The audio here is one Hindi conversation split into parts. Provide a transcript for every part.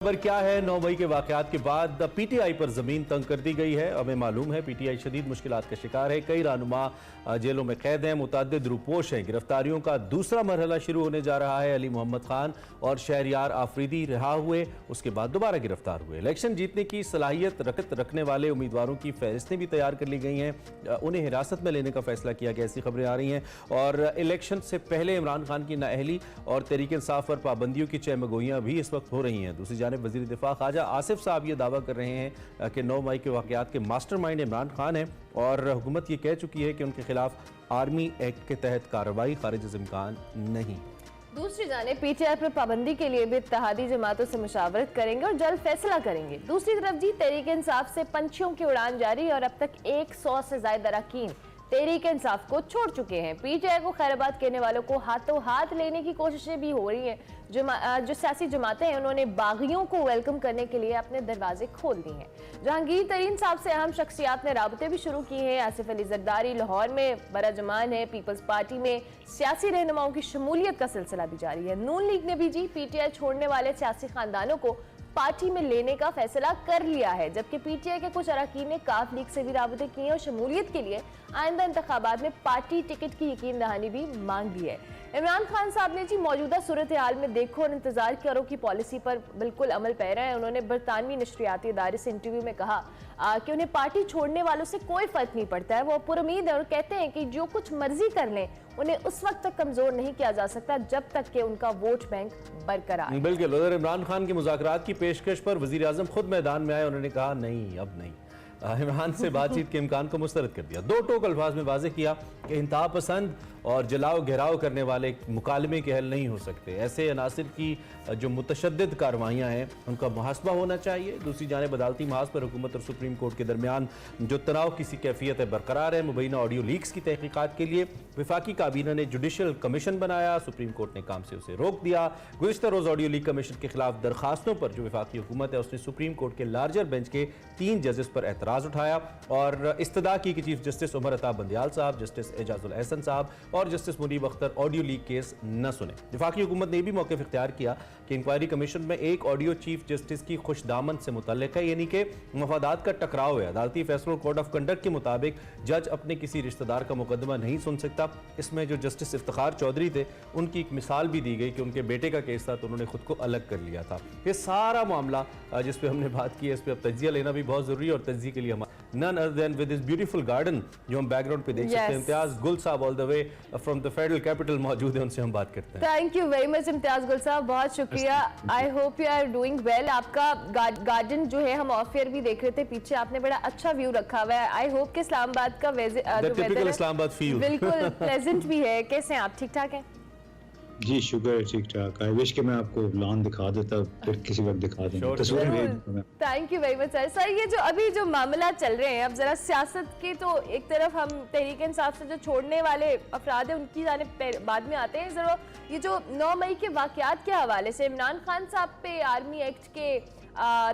खबर क्या है? 9 मई के वाकयात के बाद पीटीआई पर जमीन तंग कर दी गई है। हमें मालूम है पीटीआई शदीद मुश्किलात का शिकार है। कई रहनुमा जेलों में कैद हैं, मुतअद्दिद रूपोश हैं। गिरफ्तारियों का दूसरा मरहला शुरू होने जा रहा है। अली मोहम्मद खान और शहरयार आफरीदी रिहा हुए, उसके बाद दोबारा गिरफ्तार हुए। इलेक्शन जीतने की सलाहियत रखने वाले उम्मीदवारों की फहरिस्तें भी तैयार कर ली गई हैं। उन्हें हिरासत में लेने का फैसला किया गया, ऐसी खबरें आ रही हैं। और इलेक्शन से पहले इमरान खान की नाअहली और तहरीक इंसाफ पर पाबंदियों की चहमगोइयां भी इस वक्त हो रही हैं। दूसरी जानिब वज़ीर दिफा ख्वाजा आसिफ साहब ये दावा कर रहे हैं कि 9 मई के वाकयात के मास्टरमाइंड इमरान खान है और हुकूमत ये कह चुकी है कि उनके खिलाफ आर्मी एक्ट के तहत कार्रवाई खारिज इम्कान नहीं। दूसरी जानिब पीटीआई पर पाबंदी के लिए भी इत्तेहादी जमातों से मुशावरत करेंगे और जल्द फैसला करेंगे। दूसरी तरफ जी तहरीक इंसाफ से पंछियों की उड़ान जारी और अब तक 100 से ज्यादा अरकान तहरीक इंसाफ को छोड़ चुके हैं। पीटीआई को खैराबाद कहने वालों को हाथों हाथ लेने की कोशिशें भी हो रही हैं। जो सियासी जमातें हैं उन्होंने बागियों को वेलकम करने के लिए अपने दरवाजे खोल दिए हैं। जहांगीर तरीन साहब से अहम शख्सियात ने राबते भी शुरू किए हैं। आसिफ अली जरदारी लाहौर में बड़ा जमान है। पीपल्स पार्टी में सियासी रहनुमाओं की शमूलियत का सिलसिला भी जारी है। नून लीग ने भी जी पीटीआई छोड़ने वाले सियासी खानदानों को पार्टी में लेने का फैसला कर लिया है, जबकि पीटीआई के कुछ अरकान ने काफ लीग से भी राबते किए और शमूलियत के लिए आइंदा इंतखाबात में पार्टी टिकट की यकीन दहानी भी मांग दी है। इमरान खान साहब ने जी मौजूदा सूरत हाल में देखो और इंतजार करो की पॉलिसी पर बिल्कुल अमल पैरा है। उन्होंने बरतानवी नशरियाती इदारे से इंटरव्यू में कहा कि उन्हें पार्टी छोड़ने वालों से कोई फर्क नहीं पड़ता है। वो पुरुमीद है और कहते हैं कि जो कुछ मर्जी कर लें उन्हें उस वक्त तक कमजोर नहीं किया जा सकता जब तक कि उनका वोट बैंक बरकरार। बिल्कुल। उधर इमरान खान की मुज़ाकरात की पेशकश पर वज़ीर आज़म खुद मैदान में आए। उन्होंने कहा नहीं, अब नहीं। इमरान से बातचीत के इम्कान को मुस्तरद कर दिया। दो टोक अल्फाज में वाज़ेह किया कि इंतहा पसंद और जलाओ घेराव करने वाले मुकालमे के हल नहीं हो सकते। ऐसे अनासिर की जो मुतशद्दिद कार्रवाइयाँ हैं उनका मुहासबा होना चाहिए। दूसरी जानिब अदालती महाज पर हुकूमत और सुप्रीम कोर्ट के दरमियान जो तनाव किसी कैफियत है बरकरार है। मुबैना ऑडियो लीक्स की तहकीकात के लिए वफाकी काबीना ने जुडिशल कमीशन बनाया। सुप्रीम कोर्ट ने काम से उसे रोक दिया। गुज़िश्ता रोज़ ऑडियो लीक कमीशन के खिलाफ दरखास्तों पर जो वफाकी हुकूमत है उसने सुप्रीम कोर्ट के लार्जर बेंच के 3 जजेस पर एतराज़ उठाया और इस्तदा की कि चीफ जस्टिस उमर अता बंदियाल साहब, जस्टिस एजाजुल एहसन साहब और justice Munib Akhtar audio leak case न सुने। वफाकी हुकूमत ने भी मौक़िफ़ इख्तियार किया कि इंक्वायरी कमीशन में एक ऑडियो चीफ जस्टिस की खुशदामन से मुतल्लिक है, यानी कि मफादात का टकराव है। अदालती फैसलों कोड ऑफ कंडक्ट के मुताबिक जज अपने किसी रिश्तेदार का मुकदमा नहीं सुन सकता। इसमें जो जस्टिस इफ्तिखार चौधरी थे उनकी एक मिसाल भी दी गई कि उनके बेटे का केस था तो उन्होंने खुद को अलग कर लिया था। ये सारा मामला जिस पे हमने बात की है इस पर अब तज्जिया लेना भी बहुत जरूरी है और तज्जिए के लिए हम none other than with this beautiful garden जो हम बैकग्राउंड पे देख सकते हैं, इम्तियाज गुल साहब all the way from the federal capital मौजूद है, उनसे हम बात करते हैं। Thank you very much Imtiaz Gul साहब, बहुत शुक्रिया। I hope you are doing well. आपका गार्डन जो है हम ऑफ एयर भी देख रहे थे, पीछे आपने बड़ा अच्छा व्यू रखा हुआ है। आई होप कि इस्लामाबाद का इस्लामाबाद फील बिल्कुल प्लेजेंट भी है। कैसे हैं आप? ठीक ठाक हैं जी? शुक्र, ठीक ठाक। आई विश कि मैं आपको लॉन दिखा देता, फिर किसी वक्त दिखा दूंगा। Thank you very much sir. ये जो अभी जो मामला चल रहे हैं, अब जरा सियासत की तो एक तरफ हम तहरीक इंसाफ से जो छोड़ने वाले अफराद हैं उनकी जानिब बाद में आते हैं। जरा ये जो 9 मई के वाकयात के हवाले से इमरान खान साहब पे आर्मी एक्ट के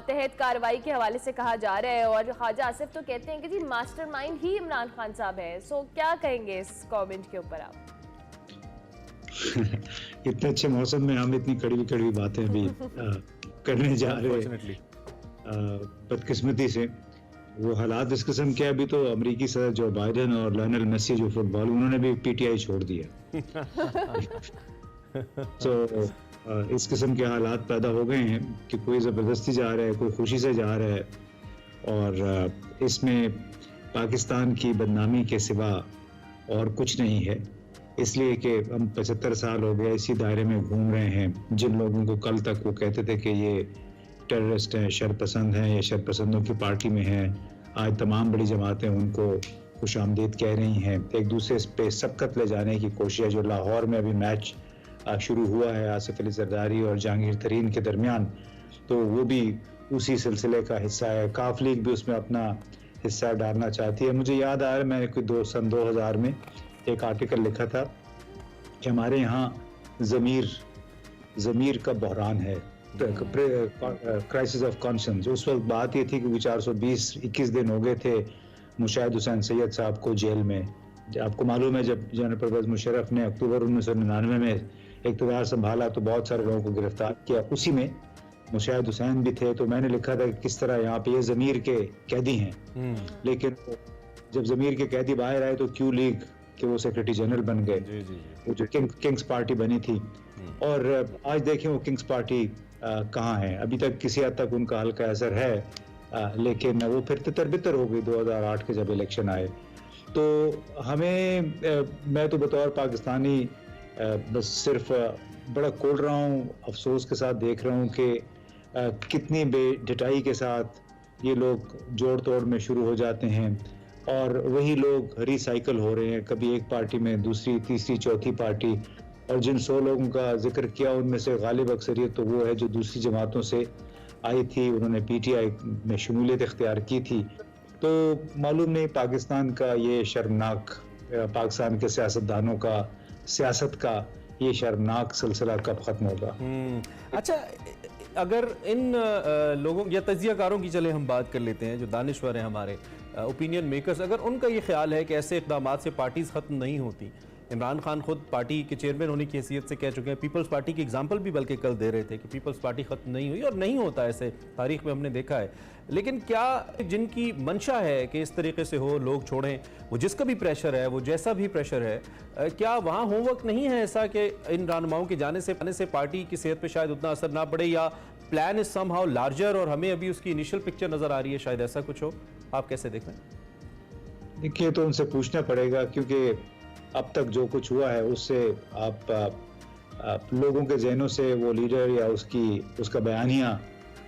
तहत कार्रवाई के हवाले से कहा जा रहा है और ख्वाजा आसिफ तो कहते हैं कि जी मास्टरमाइंड ही इमरान खान साहब है। सो क्या कहेंगे इस कमेंट के ऊपर आप? इतने अच्छे मौसम में हम इतनी कड़वी कड़वी बातें भी करने जा रहे हैं। बदकिस्मती से वो हालात इस किस्म के, अभी तो अमेरिकी सदर जो बाइडेन और लायनल मेसी जो फुटबॉल उन्होंने भी पीटीआई छोड़ दिया। तो इस किस्म के हालात पैदा हो गए हैं कि कोई ज़बरदस्ती जा रहा है, कोई खुशी से जा रहा है और इसमें पाकिस्तान की बदनामी के सिवा और कुछ नहीं है। इसलिए कि हम 75 साल हो गए इसी दायरे में घूम रहे हैं। जिन लोगों को कल तक वो कहते थे कि ये टेररिस्ट हैं, शरपसंद हैं या शरपसंदों की पार्टी में हैं, आज तमाम बड़ी जमातें उनको खुशामदीद कह रही हैं। एक दूसरे पे सबकत ले जाने की कोशिश, जो लाहौर में अभी मैच शुरू हुआ है आसिफ अली जरदारी और जहांगीर तरीन के दरमियान, तो वो भी उसी सिलसिले का हिस्सा है। काफ लीग भी उसमें अपना हिस्सा डालना चाहती है। मुझे याद आ रहा है मैंने कोई सन 2000 में एक आर्टिकल लिखा था कि हमारे यहाँ ज़मीर का बहरान है, क्राइसिस ऑफ कॉन्शियंस। उस वक्त बात ये थी कि 420-21 दिन हो गए थे मुशाहिद हुसैन सैयद साहब को जेल में। आपको मालूम है जब जनरल परवेज मुशर्रफ ने अक्टूबर 1999 में इक़्तिदार संभाला तो बहुत सारे लोगों को गिरफ्तार किया। उसी में मुशाहिद हुसैन भी थे, तो मैंने लिखा था कि किस तरह यहाँ पे ये ज़मीर के कैदी हैं। लेकिन जब ज़मीर के कैदी बाहर आए तो क्यू लीग के वो सेक्रेटरी जनरल बन गए, वो जो किंग्स पार्टी बनी थी। और आज देखें वो किंग्स पार्टी कहाँ है। अभी तक किसी हद तक उनका हल्का असर है, लेकिन वो फिर तितर बितर हो गई 2008 के जब इलेक्शन आए। तो हमें मैं तो बतौर पाकिस्तानी बस सिर्फ बड़ा कोल रहा हूँ, अफसोस के साथ देख रहा हूँ कि कितनी बेढटाई के साथ ये लोग जोड़ तोड़ में शुरू हो जाते हैं और वही लोग रिसाइकल हो रहे हैं, कभी एक पार्टी में दूसरी तीसरी चौथी पार्टी। और जिन 100 लोगों का जिक्र किया उनमें से गालिब अक्सरियत तो वो है जो दूसरी जमातों से आई थी, उन्होंने पीटीआई में शमूलियत इख्तियार की थी। तो मालूम नहीं पाकिस्तान का ये शर्मनाक, पाकिस्तान के सियासतदानों का सियासत का ये शर्मनाक सिलसिला कब खत्म होगा। अच्छा, अगर इन लोगों या तजियाकारों की चले हम बात कर लेते हैं, जो दानिश्वर हैं हमारे ओपिनियन मेकर्स, अगर उनका ये ख्याल है कि ऐसे इक़दामात से पार्टीज ख़त्म नहीं होती। इमरान खान खुद पार्टी के चेयरमैन होने की हैसियत से कह चुके हैं, पीपल्स पार्टी की एग्जांपल भी बल्कि कल दे रहे थे कि पीपल्स पार्टी ख़त्म नहीं हुई और नहीं होता, ऐसे तारीख में हमने देखा है। लेकिन क्या जिनकी मंशा है कि इस तरीके से हो, लोग छोड़ें, वो जिसका भी प्रेशर है, वो जैसा भी प्रेशर है, क्या वहाँ होमवर्क नहीं है ऐसा कि इन रहनुमाओं के जाने से पार्टी की सेहत पर शायद उतना असर ना पड़े, या प्लान इज समहाउ लार्जर और हमें अभी उसकी इनिशियल पिक्चर नज़र आ रही है, शायद ऐसा कुछ हो? आप कैसे देख रहे हैं? देखिए, तो उनसे पूछना पड़ेगा, क्योंकि अब तक जो कुछ हुआ है उससे आप लोगों के जहनों से वो लीडर या उसका बयानिया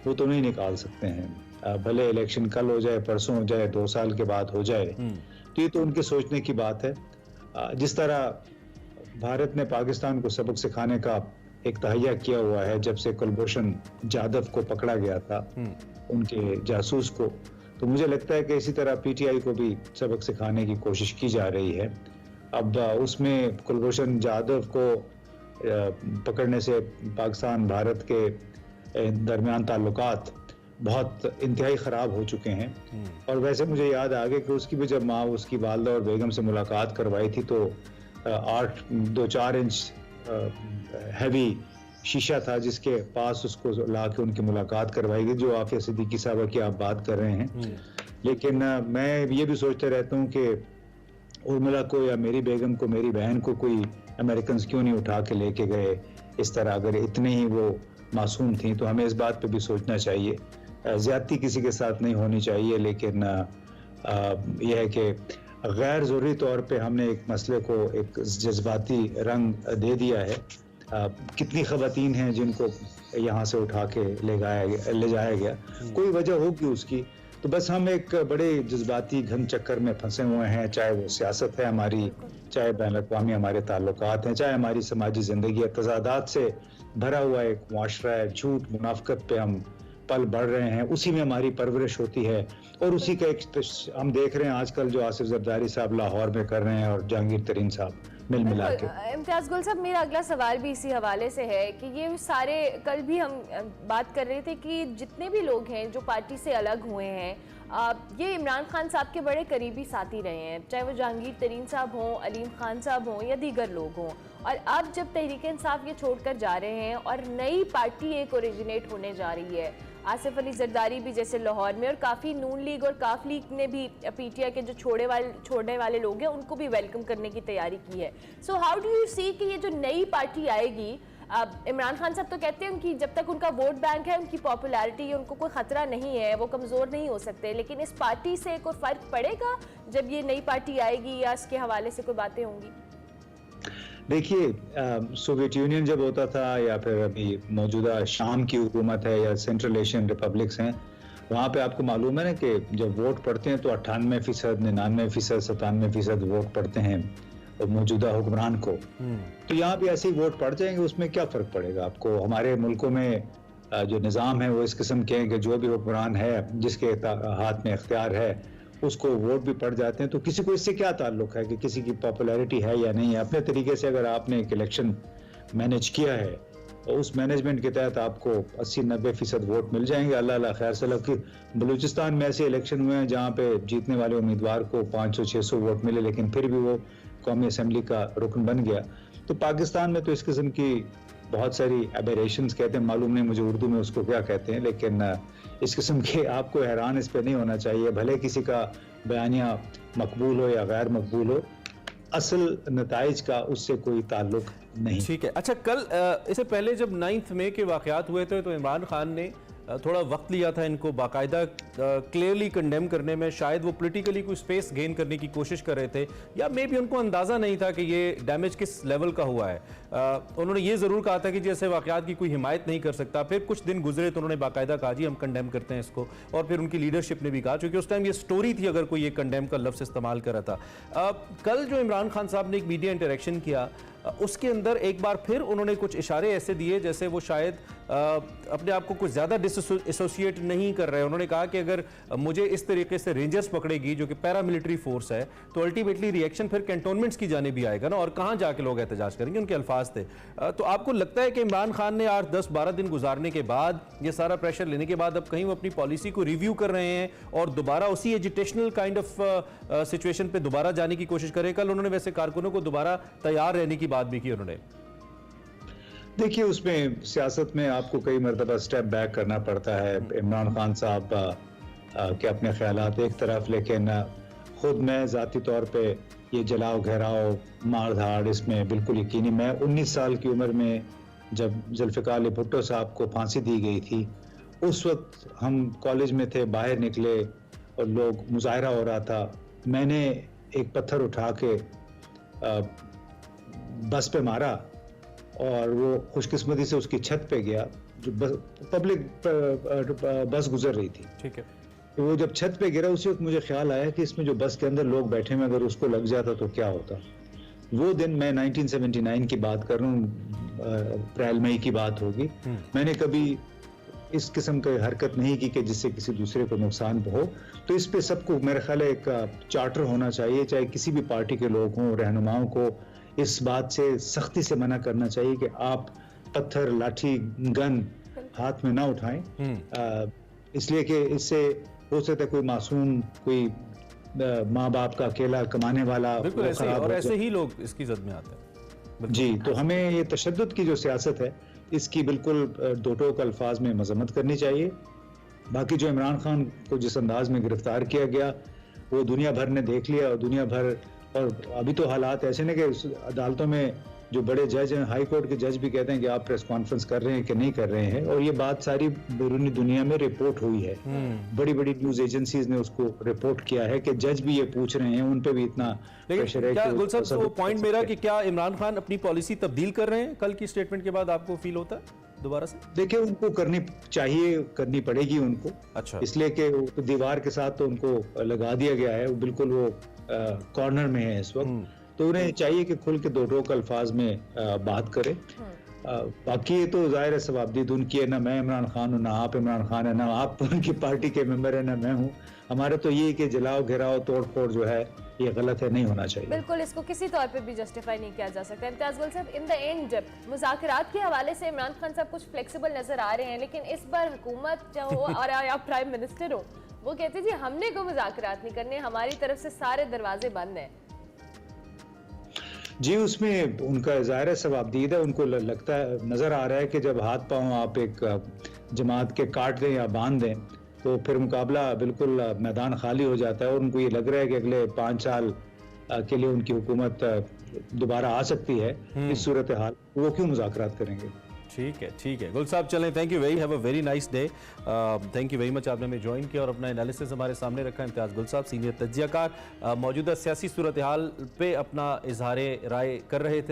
वो तो नहीं निकाल सकते हैं। भले इलेक्शन कल हो जाए, परसों हो जाए, 2 साल के बाद हो जाए, तो ये तो उनके सोचने की बात है। जिस तरह भारत ने पाकिस्तान को सबक सिखाने का एक तहैया किया हुआ है जब से कुलभूषण जाधव को पकड़ा गया था, उनके जासूस को, तो मुझे लगता है कि इसी तरह पीटीआई को भी सबक सिखाने की कोशिश की जा रही है। अब उसमें कुलभूषण जाधव को पकड़ने से पाकिस्तान भारत के दरमियान ताल्लुकात बहुत इंतहाई ख़राब हो चुके हैं। और वैसे मुझे याद आ गया कि उसकी भी जब माँ उसकी वालदा और बेगम से मुलाकात करवाई थी तो 2-4 इंच हैवी शीशा था जिसके पास उसको ला के उनकी मुलाकात करवाई गई, जो आफिया सिद्दीकी साहबा की आप बात कर रहे हैं। लेकिन मैं ये भी सोचता रहता हूँ कि उर्मिला को या मेरी बेगम को, मेरी बहन को कोई अमेरिकन क्यों नहीं उठा के लेके गए इस तरह, अगर इतने ही वो मासूम थी। तो हमें इस बात पे भी सोचना चाहिए। ज़्यादती किसी के साथ नहीं होनी चाहिए, लेकिन यह है कि गैर ज़रूरी तौर पे हमने एक मसले को एक जज्बाती रंग दे दिया है। कितनी ख़वातीन हैं जिनको यहाँ से उठा के ले जाया गया, कोई वजह होगी उसकी, तो बस हम एक बड़े जज्बाती घन चक्कर में फंसे हुए हैं। चाहे वो सियासत है हमारी, चाहे बैन अक़वामी हमारे ताल्लुकात हैं, चाहे हमारी समाजी ज़िंदगी है, तज़ादात से भरा हुआ एक मुआशरा है, झूठ मुनाफ़क़त पे हम पल बढ़ रहे हैं, उसी में हमारी परवरिश होती है। और उसी का एक हम देख रहे हैं आजकल जो आसिफ ज़रदारी साहब लाहौर में कर रहे हैं और जहांगीर तरीन साहब मिल मिला के। इम्तियाज़ गुल साहब, मेरा अगला सवाल भी इसी हवाले से है कि ये सारे, कल भी हम बात कर रहे थे कि जितने भी लोग हैं जो पार्टी से अलग हुए हैं, ये इमरान खान साहब के बड़े करीबी साथी रहे हैं, चाहे वो जहांगीर तरीन साहब हों, अलीम खान साहब हों या दीगर लोग हों। और अब जब तहरीक-ए-इंसाफ ये छोड़कर जा रहे हैं और नई पार्टी एक ओरिजिनेट होने जा रही है, आसिफ अली जरदारी भी जैसे लाहौर में, और काफ़ी नून लीग और काफ लीग ने भी पीटीआई के जो छोड़ने वाले लोग हैं उनको भी वेलकम करने की तैयारी की है। So how do you see कि ये जो नई पार्टी आएगी, अब इमरान खान साहब तो कहते हैं कि जब तक उनका वोट बैंक है, उनकी पॉपुलैरिटी, उनको कोई ख़तरा नहीं है, वो कमज़ोर नहीं हो सकते, लेकिन इस पार्टी से कोई फ़र्क पड़ेगा जब ये नई पार्टी आएगी, या इसके हवाले से कोई बातें होंगी? देखिए, सोवियत यूनियन जब होता था या फिर अभी मौजूदा शाम की हुकूमत है या सेंट्रल एशियन रिपब्लिक्स हैं, वहाँ पे आपको मालूम है ना कि जब वोट पड़ते हैं तो 98%, 99%, 97% वोट पड़ते हैं मौजूदा हुक्मरान को। तो यहाँ भी ऐसे ही वोट पड़ जाएंगे, उसमें क्या फ़र्क पड़ेगा आपको? हमारे मुल्कों में जो निज़ाम है वो इस किस्म के हैं कि जो भी हुक्मरान है, जिसके हाथ में इख्तियार है, उसको वोट भी पड़ जाते हैं। तो किसी को इससे क्या ताल्लुक है कि किसी की पॉपुलैरिटी है या नहीं है? अपने तरीके से अगर आपने एक इलेक्शन मैनेज किया है और उस मैनेजमेंट के तहत आपको 80-90% वोट मिल जाएंगे। अल्लाह खैर सलाह की। बलूचिस्तान में ऐसे इलेक्शन हुए हैं जहाँ पे जीतने वाले उम्मीदवार को 500-600 वोट मिले, लेकिन फिर भी वो कौमी असम्बली का रुकन बन गया। तो पाकिस्तान में तो इस किस्म की बहुत सारी एबेरेशंस कहते हैं, मालूम नहीं मुझे उर्दू में उसको क्या कहते हैं, लेकिन इस किस्म के आपको हैरान इस पे नहीं होना चाहिए। भले किसी का बयानिया मकबूल हो या गैर मकबूल हो, असल नताइज का उससे कोई ताल्लुक नहीं। ठीक है। अच्छा, कल इससे पहले जब 9 मई के वाक़यात हुए थे तो इमरान खान ने थोड़ा वक्त लिया था इनको बाकायदा क्लियरली कंडेम करने में। शायद वो पॉलिटिकली कोई स्पेस गेन करने की कोशिश कर रहे थे, या मे भी उनको अंदाज़ा नहीं था कि ये डैमेज किस लेवल का हुआ है। उन्होंने ये ज़रूर कहा था कि जैसे वाक़यात की कोई हिमायत नहीं कर सकता। फिर कुछ दिन गुजरे तो उन्होंने बाकायदा कहा जी हम कंडेम करते हैं इसको, और फिर उनकी लीडरशिप ने भी कहा, क्योंकि उस टाइम ये स्टोरी थी अगर कोई ये कंडेम का लफ्ज़ इस्तेमाल कर रहा था। कल जो इमरान खान साहब ने एक मीडिया इंटरेक्शन किया, उसके अंदर एक बार फिर उन्होंने कुछ इशारे ऐसे दिए जैसे वो शायद अपने आप को कुछ ज़्यादा डिसोसिएट नहीं कर रहे हैं। उन्होंने कहा कि अगर मुझे इस तरीके से रेंजर्स पकड़ेगी जो कि पैरामिलिट्री फोर्स है, तो अल्टीमेटली रिएक्शन फिर कैंटोनमेंट्स की जाने भी आएगा ना, और कहाँ जाके लोग एहतजाज करेंगे, उनके अल्फाज थे। तो आपको लगता है कि इमरान खान ने 8, 10, 12 दिन गुजारने के बाद, ये सारा प्रेशर लेने के बाद, अब कहीं वो अपनी पॉलिसी को रिव्यू कर रहे हैं और दोबारा उसी एजिटेशनल काइंड ऑफ सिचुएशन पे दोबारा जाने की कोशिश करें? कल उन्होंने वैसे कारकुनों को दोबारा तैयार रहने की बात भी की उन्होंने। देखिए, उसमें सियासत में आपको कई मरतबा स्टेप बैक करना पड़ता है। इमरान खान साहब के अपने ख्यालात एक तरफ, लेकिन खुद मैं ज़ाती तौर पे ये जलाओ घेराव मार धाड़ इसमें बिल्कुल यकीनी। मैं 19 साल की उम्र में जब जुल्फ़िकार अली भुट्टो साहब को फांसी दी गई थी, उस वक्त हम कॉलेज में थे, बाहर निकले और लोग मुजाहरा हो रहा था। मैंने एक पत्थर उठा के बस पे मारा और वो खुशकिस्मती से उसकी छत पे गया, जो पब्लिक बस गुजर रही थी। ठीक है। तो वो जब छत पे गिरा, उसी वक्त मुझे ख्याल आया कि इसमें जो बस के अंदर लोग बैठे हैं, अगर उसको लग जाता तो क्या होता। वो दिन, मैं 1979 की बात कर रहा हूँ, अप्रैल मई की बात होगी। मैंने कभी इस किस्म की हरकत नहीं की कि जिससे किसी दूसरे को नुकसान हो। तो इस पे सबको मेरा ख्याल है एक चार्टर होना चाहिए, चाहे किसी भी पार्टी के लोग हों, रहनुमाओं को इस बात से सख्ती से मना करना चाहिए कि आप पत्थर, लाठी, गन हाथ में ना उठाएं, इसलिए कि इससे हो सकता है कोई मासूम, कोई माँ बाप का अकेला कमाने वाला, बिल्कुल ऐसे, और ऐसे ही लोग इसकी जद में आते हैं जी। तो हमें ये तशद्दुद की जो सियासत है, इसकी बिल्कुल दो टोक अल्फाज में मजम्मत करनी चाहिए। बाकी जो इमरान खान को जिस अंदाज में गिरफ्तार किया गया, वो दुनिया भर ने देख लिया, और दुनिया भर, और अभी तो हालात ऐसे नहीं कि अदालतों में जो बड़े जज हैं, हाई कोर्ट के जज भी कहते हैं कि आप प्रेस कॉन्फ्रेंस कर रहे हैं कि नहीं कर रहे हैं, और ये बात सारी बैरूनी दुनिया में रिपोर्ट हुई है। बड़ी बड़ी न्यूज एजेंसीज ने उसको रिपोर्ट किया है कि जज भी ये पूछ रहे हैं, उन पे भी इतना प्रेशर है। क्या गुल साहब, वो पॉइंट मेरा कि क्या इमरान खान अपनी पॉलिसी तब्दील कर रहे हैं कल की स्टेटमेंट के बाद, आपको फील होता है दोबारा से? देखिए, उनको करनी चाहिए, करनी पड़ेगी उनको। अच्छा। इसलिए कि दीवार के साथ तो उनको लगा दिया गया है, बिल्कुल वो कॉर्नर में है इस वक्त। तो उन्हें चाहिए कि खुल के दो टोक अल्फाज में बात करें। बाकी ये तो जाहिर है सवाबदीद उनकी है, ना मैं इमरान खान हूँ, ना आप इमरान खान है, ना आप उनकी पार्टी के मेंबर है, ना मैं हूँ। हमारा तो ये कि जलाओ घेराओ तोड़ फोड़ जो है ये गलत है, नहीं होना चाहिए। बिल्कुल, इसको किसी तौर पे भी जस्टिफाई नहीं किया जा सकता। इम्तियाज गुल साहब, इन द एंड मुज़ाकरात के हवाले से इमरान खान साहब कुछ फ्लेक्सिबल नजर आ रहे हैं, लेकिन इस बार हुकूमत जो और आप प्राइम मिनिस्टर हो, वो कहते जी हमने को मुज़ाकरात नहीं करने, हमारी तरफ से सारे दरवाजे बंद हैं। जी, उसमें उनका ज़ाहिर सवाबदीद है। उनको लगता है, नज़र आ रहा है कि जब हाथ पांव आप एक जमात के काट दें या बांध दें, तो फिर मुकाबला बिल्कुल मैदान खाली हो जाता है, और उनको ये लग रहा है कि अगले 5 साल के लिए उनकी हुकूमत दोबारा आ सकती है। इस सूरत हाल वो क्यों मुज़ाकरात करेंगे? ठीक है, ठीक है। गुल साहब चलें, thank you very, have a very nice day. Thank you very much, आपने हमें ज्वाइन किया और अपना एनालिसिस हमारे सामने रखा। इम्तियाज गुल साहब, सीनियर तज्जियाकार, मौजूदा सियासी सूरत हाल पे अपना इजहार राय कर रहे थे।